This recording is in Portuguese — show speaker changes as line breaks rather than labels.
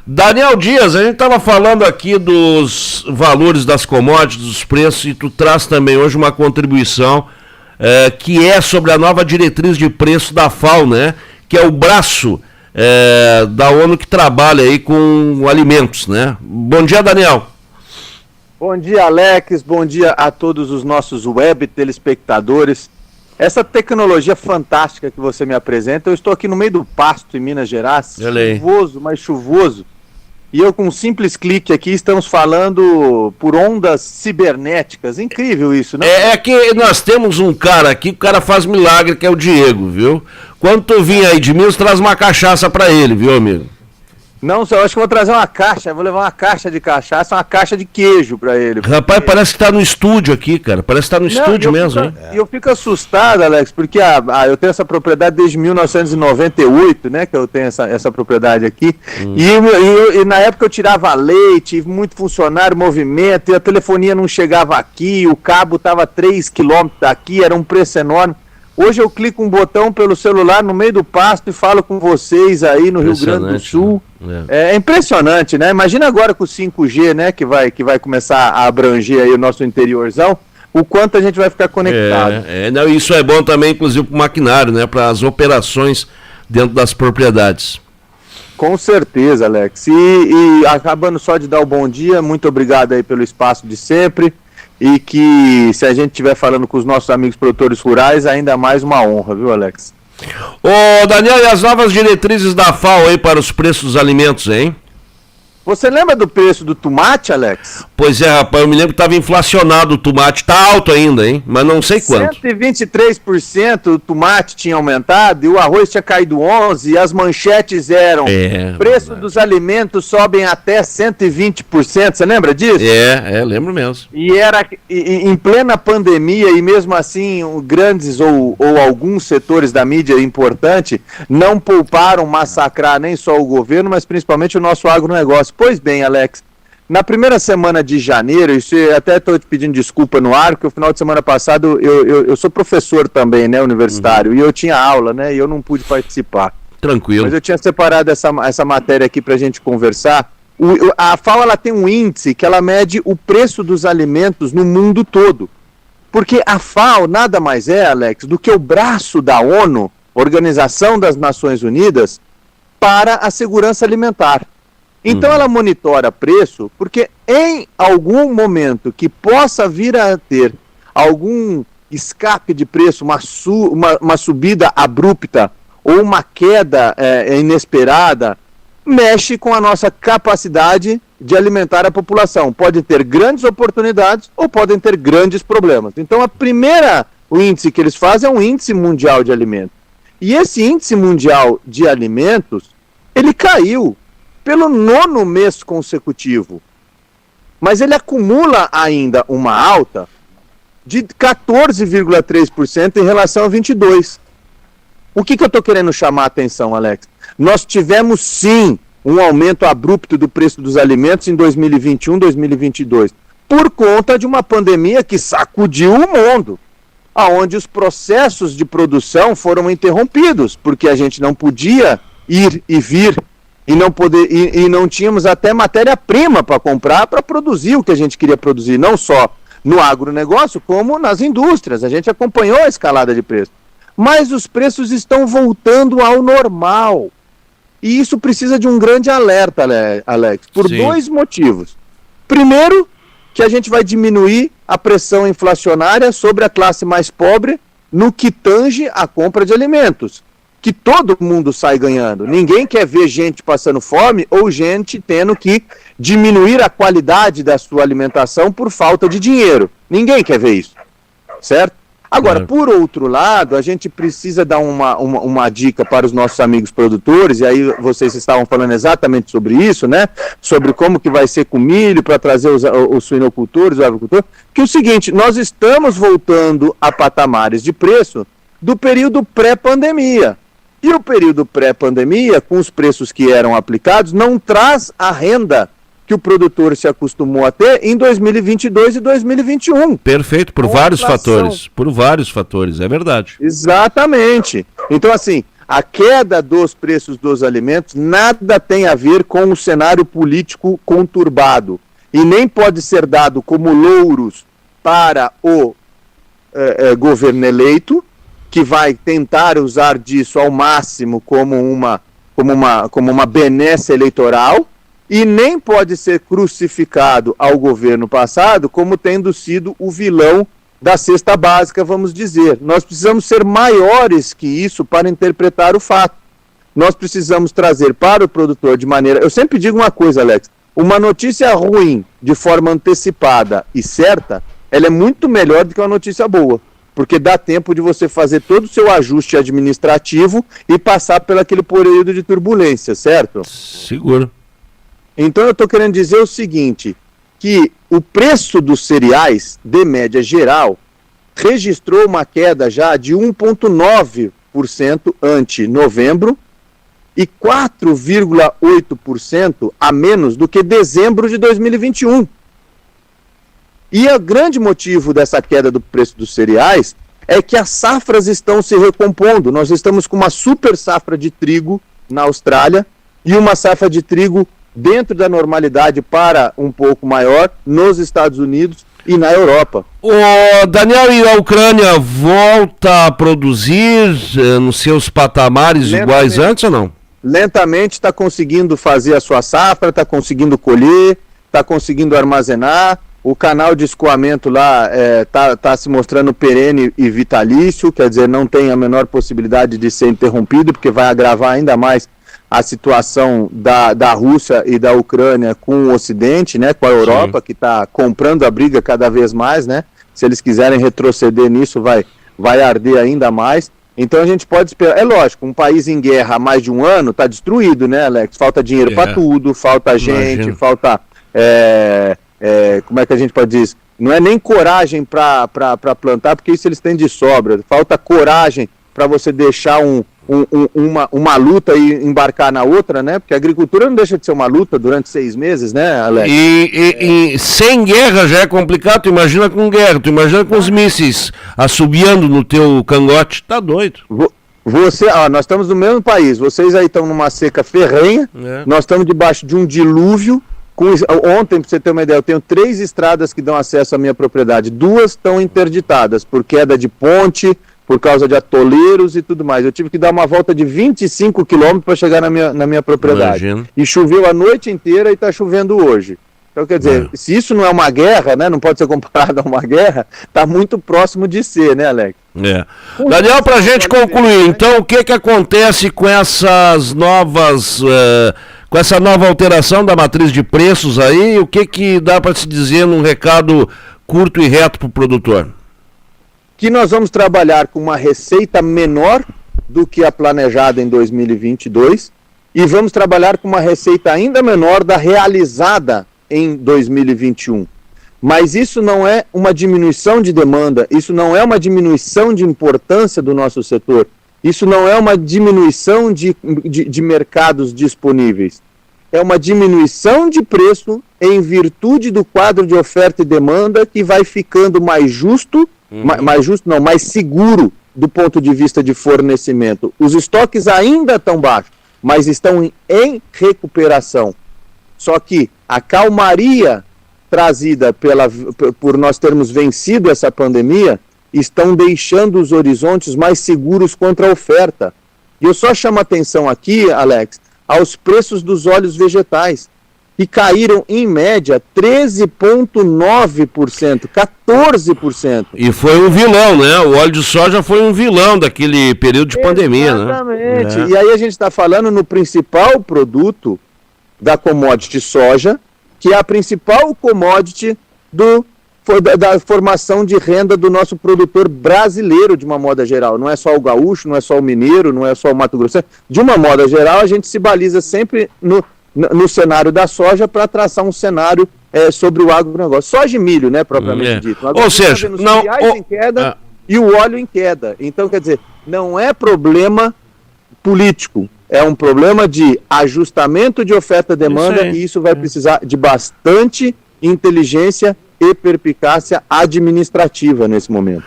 Daniel Dias, a gente estava falando aqui dos valores das commodities, dos preços, e tu traz também hoje uma contribuição que é sobre a nova diretriz de preço da FAO, né? Que é o braço da ONU que trabalha aí com alimentos, né? Bom dia, Daniel.
Bom dia, Alex. Bom dia a todos os nossos web telespectadores. Essa tecnologia fantástica que você me apresenta, eu estou aqui no meio do pasto em Minas Gerais, chuvoso, mas chuvoso, e eu com um simples clique aqui estamos falando por ondas cibernéticas. Incrível isso, né?
É que nós temos um cara aqui, o cara faz milagre, que é o Diego, viu? Quando tu vir aí de Minas, traz uma cachaça pra ele, viu, amigo?
Não, eu acho que vou trazer uma caixa, vou levar uma caixa de cachaça, uma caixa de queijo pra ele.
Rapaz, parece que tá no estúdio aqui, cara. Parece que tá no estúdio mesmo, hein?
E eu fico assustado, Alex, porque eu tenho essa propriedade desde 1998, né, que eu tenho essa propriedade aqui. E na época eu tirava leite, muito funcionário, movimento, e a telefonia não chegava aqui, o cabo tava 3 quilômetros daqui, era um preço enorme. Hoje eu clico um botão pelo celular no meio do pasto e falo com vocês aí no Rio Grande do Sul. Né? É impressionante, né? Imagina agora com o 5G, né, que vai começar a abranger aí o nosso interiorzão, o quanto a gente vai ficar conectado.
Não, isso é bom também, inclusive, para o maquinário, né, para as operações dentro das propriedades.
Com certeza, Alex. E acabando só de dar o bom dia, muito obrigado aí pelo espaço de sempre. E que, se a gente estiver falando com os nossos amigos produtores rurais, ainda mais uma honra, viu, Alex?
Ô, Daniel, e as novas diretrizes da FAO aí para os preços dos alimentos, hein?
Você lembra do preço do tomate, Alex?
Pois é, rapaz, eu me lembro que estava inflacionado o tomate, tá alto ainda, hein? Mas não sei quanto.
123% o tomate tinha aumentado e o arroz tinha caído 11%, e as manchetes eram preço dos alimentos sobem até 120%, você lembra disso?
Lembro mesmo.
E era em plena pandemia, e mesmo assim grandes ou alguns setores da mídia importante não pouparam massacrar nem só o governo, mas principalmente o nosso agronegócio. Pois bem, Alex, na primeira semana de janeiro, isso até estou te pedindo desculpa no ar, porque o final de semana passado eu sou professor também, né, universitário, e eu tinha aula, né, e eu não pude participar.
Tranquilo.
Mas eu tinha separado essa matéria aqui para a gente conversar. A FAO, ela tem um índice que ela mede o preço dos alimentos no mundo todo. Porque a FAO nada mais é, Alex, do que o braço da ONU, Organização das Nações Unidas, para a segurança alimentar. Então ela monitora preço, porque em algum momento que possa vir a ter algum escape de preço, uma subida abrupta ou uma queda inesperada, mexe com a nossa capacidade de alimentar a população. Pode ter grandes oportunidades ou podem ter grandes problemas. Então o índice que eles fazem é um índice mundial de alimentos. E esse índice mundial de alimentos, ele caiu pelo 9º mês consecutivo, mas ele acumula ainda uma alta de 14,3% em relação a 22%. O que eu estou querendo chamar a atenção, Alex? Nós tivemos sim um aumento abrupto do preço dos alimentos em 2021, 2022, por conta de uma pandemia que sacudiu o mundo, aonde os processos de produção foram interrompidos, porque a gente não podia ir e vir, e não tínhamos até matéria-prima para comprar para produzir o que a gente queria produzir, não só no agronegócio, como nas indústrias. A gente acompanhou a escalada de preço. Mas os preços estão voltando ao normal. E isso precisa de um grande alerta, Alex, por dois motivos. Primeiro, que a gente vai diminuir a pressão inflacionária sobre a classe mais pobre no que tange a compra de alimentos, que todo mundo sai ganhando. Ninguém quer ver gente passando fome ou gente tendo que diminuir a qualidade da sua alimentação por falta de dinheiro. Ninguém quer ver isso, certo? Agora, por outro lado, a gente precisa dar uma dica para os nossos amigos produtores, e aí vocês estavam falando exatamente sobre isso, né? Sobre como que vai ser com milho para trazer os suinocultores, os agricultores, que é o seguinte, nós estamos voltando a patamares de preço do período pré-pandemia. E o período pré-pandemia, com os preços que eram aplicados, não traz a renda que o produtor se acostumou a ter em 2022 e 2021.
Perfeito, por vários fatores, é verdade.
Exatamente. Então, assim, a queda dos preços dos alimentos nada tem a ver com o cenário político conturbado e nem pode ser dado como louros para o governo eleito, que vai tentar usar disso ao máximo como uma benesse eleitoral, e nem pode ser crucificado ao governo passado como tendo sido o vilão da cesta básica, vamos dizer. Nós precisamos ser maiores que isso para interpretar o fato. Nós precisamos trazer para o produtor de maneira... Eu sempre digo uma coisa, Alex, uma notícia ruim de forma antecipada e certa, ela é muito melhor do que uma notícia boa, porque dá tempo de você fazer todo o seu ajuste administrativo e passar por aquele período de turbulência, certo?
Seguro.
Então eu estou querendo dizer o seguinte, que o preço dos cereais, de média geral, registrou uma queda já de 1,9% ante novembro e 4,8% a menos do que dezembro de 2021. E o grande motivo dessa queda do preço dos cereais é que as safras estão se recompondo. Nós estamos com uma super safra de trigo na Austrália e uma safra de trigo dentro da normalidade para um pouco maior nos Estados Unidos e na Europa.
Ô, Daniel, e a Ucrânia volta a produzir nos seus patamares iguais antes ou não?
Lentamente está conseguindo fazer a sua safra, está conseguindo colher, está conseguindo armazenar. O canal de escoamento lá tá se mostrando perene e vitalício, quer dizer, não tem a menor possibilidade de ser interrompido, porque vai agravar ainda mais a situação da Rússia e da Ucrânia com o Ocidente, né, com a Europa, que está comprando a briga cada vez mais, né? Se eles quiserem retroceder nisso, vai arder ainda mais. Então a gente pode esperar. É lógico, um país em guerra há mais de um ano está destruído, né, Alex? Falta dinheiro para tudo, falta gente, falta... como é que a gente pode dizer? Não é nem coragem para plantar, porque isso eles têm de sobra. Falta coragem para você deixar uma luta e embarcar na outra, né? Porque a agricultura não deixa de ser uma luta durante 6 meses, né, Alex?
E sem guerra já é complicado, tu imagina com guerra, tu imagina com os mísseis assobiando no teu cangote, tá doido.
Nós estamos no mesmo país, vocês aí estão numa seca ferrenha, nós estamos debaixo de um dilúvio. Ontem, para você ter uma ideia, eu tenho 3 estradas que dão acesso à minha propriedade, 2 estão interditadas por queda de ponte, por causa de atoleiros e tudo mais. Eu tive que dar uma volta de 25 quilômetros para chegar na minha propriedade. Imagina. E choveu a noite inteira e está chovendo hoje. Então, quer dizer, se isso não é uma guerra, né, não pode ser comparado a uma guerra, está muito próximo de ser, né, Alex?
Daniel, para a gente concluir, então, o que acontece com essas novas... com essa nova alteração da matriz de preços aí, o que dá para se dizer num recado curto e reto para o produtor?
Que nós vamos trabalhar com uma receita menor do que a planejada em 2022 e vamos trabalhar com uma receita ainda menor da realizada em 2021. Mas isso não é uma diminuição de demanda, isso não é uma diminuição de importância do nosso setor, isso não é uma diminuição de mercados disponíveis. É uma diminuição de preço em virtude do quadro de oferta e demanda que vai ficando mais justo, mais seguro do ponto de vista de fornecimento. Os estoques ainda estão baixos, mas estão em recuperação. Só que a calmaria trazida por nós termos vencido essa pandemia estão deixando os horizontes mais seguros contra a oferta. E eu só chamo a atenção aqui, Alex, aos preços dos óleos vegetais, que caíram, em média, 13,9%, 14%.
E foi um vilão, né? O óleo de soja foi um vilão daquele período de pandemia, né?
Exatamente. E aí a gente está falando no principal produto da commodity soja, que é a principal commodity da formação de renda do nosso produtor brasileiro, de uma moda geral. Não é só o gaúcho, não é só o mineiro, não é só o Mato Grosso. De uma moda geral, a gente se baliza sempre no cenário da soja para traçar um cenário sobre o agronegócio. Soja e milho, né, propriamente dito.
Ou seja, não...
em queda e o óleo em queda. Então, quer dizer, não é problema político, é um problema de ajustamento de oferta e demanda, e isso vai precisar de bastante inteligência e perspicácia administrativa nesse momento.